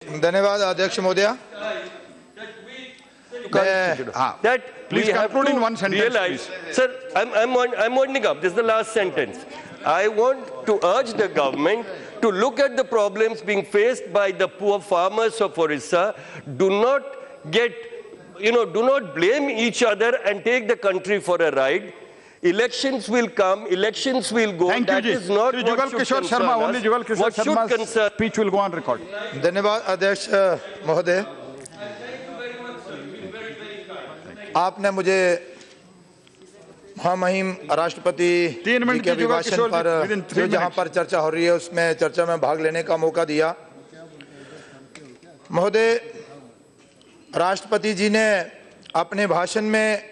धन्यवाद अध्यक्ष महोदय। That Please we have conclude to in one sentence, realize, please. sir, I'm winding up. This is the last sentence. I want to urge the government to look at the problems being faced by the poor farmers of Orissa. Do not blame each other and take the country for a ride. Elections will come, elections will go. Thank That you, is not Shri what Jugal should Kishore concern Sharma. us. Only Jugal Kishore What should Sharma's concern speech will go on record. धन्यवाद अध्यक्ष महोदय। आपने मुझे महामहिम राष्ट्रपति जी के अभिभाषण पर जो जहां पर चर्चा हो रही है उसमें चर्चा में भाग लेने का मौका दिया। महोदय, राष्ट्रपति जी ने अपने भाषण में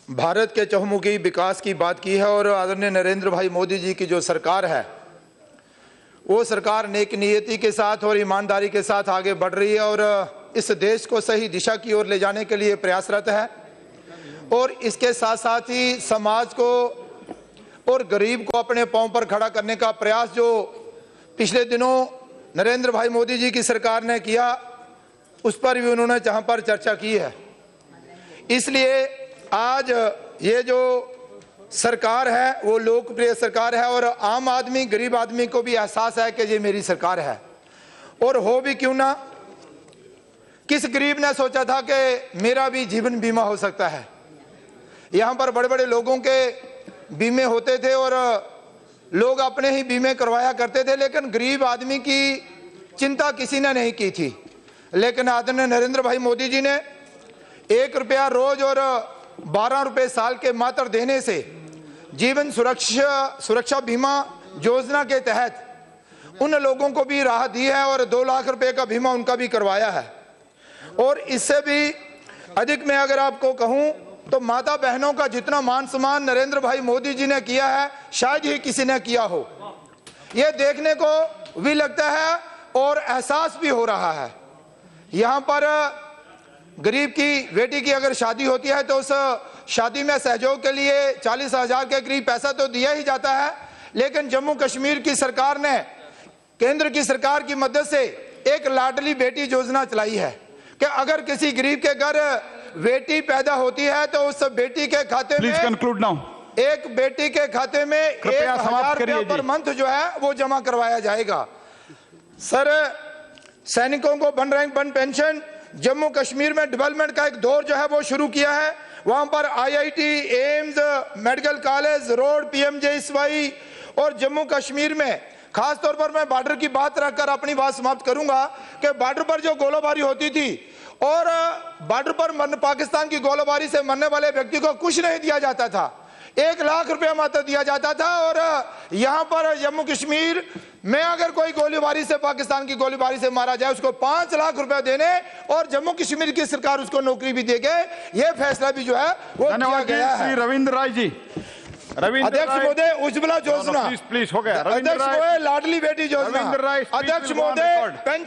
भारत के चहुमुखी विकास की बात की है और आदरणीय नरेंद्र भाई मोदी जी की जो सरकार है वो सरकार नेक नियति के साथ और ईमानदारी के साथ आगे बढ़ रही है और इस देश को सही दिशा की ओर ले जाने के लिए प्रयासरत है और इसके साथ साथ ही समाज को और गरीब को अपने पांव पर खड़ा करने का प्रयास जो पिछले दिनों नरेंद्र भाई मोदी जी की सरकार ने किया उस पर भी उन्होंने जहां पर चर्चा की है। इसलिए आज ये जो सरकार है वो लोकप्रिय सरकार है और आम आदमी गरीब आदमी को भी एहसास है कि ये मेरी सरकार है। और हो भी क्यों ना, किस गरीब ने सोचा था कि मेरा भी जीवन बीमा हो सकता है। यहाँ पर बड़े बड़े लोगों के बीमे होते थे और लोग अपने ही बीमे करवाया करते थे, लेकिन गरीब आदमी की चिंता किसी ने नहीं की थी। लेकिन आदरणीय नरेंद्र भाई मोदी जी ने 1 रुपया रोज और 12 रुपए साल के मात्र देने से जीवन सुरक्षा बीमा योजना के तहत उन लोगों को भी राहत दी है और 2 लाख रुपए का बीमा उनका भी करवाया है। और इससे भी अधिक मैं अगर आपको कहूं तो माता बहनों का जितना मान सम्मान नरेंद्र भाई मोदी जी ने किया है शायद ही किसी ने किया हो। यह देखने को भी लगता है और एहसास भी हो रहा है। यहाँ पर गरीब की बेटी की अगर शादी होती है तो उस शादी में सहयोग के लिए 40,000 के करीब पैसा तो दिया ही जाता है, लेकिन जम्मू कश्मीर की सरकार ने केंद्र की सरकार की मदद से एक लाडली बेटी योजना चलाई है कि अगर किसी गरीब के घर बेटी पैदा होती है तो उस बेटी के खाते में एक बेटी के खाते में 1,000 रुपया पर मंथ जो है वो जमा करवाया जाएगा। सर, सैनिकों को one rank one pension Jammu Kashmir में डेवलपमेंट का एक दौर जो है वो शुरू किया है। वहां पर IIT, AIIMS, medical college, road, PMJSY और जम्मू कश्मीर में खास तौर पर मैं बॉर्डर की बात रखकर अपनी बात समाप्त करूंगा कि बॉर्डर पर जो गोलाबारी होती थी और बॉर्डर पर पाकिस्तान की गोलाबारी से मरने वाले व्यक्ति को कुछ नहीं दिया जाता था, 1 लाख रुपया मात्र दिया जाता था। और यहाँ पर जम्मू कश्मीर में अगर कोई गोलीबारी से पाकिस्तान की गोलीबारी से मारा जाए उसको 5 लाख रुपया देने और जम्मू कश्मीर की सरकार उसको नौकरी भी देगी। ये फैसला भी जो है वो किया गया है। रविंद्र राय जी, अध्यक्ष महोदय, उज्ज्वला योजना, प्लीज हो गया। अध्यक्ष महोदय, लाडली बेटी योजना, अध्यक्ष महोदय, पेंशन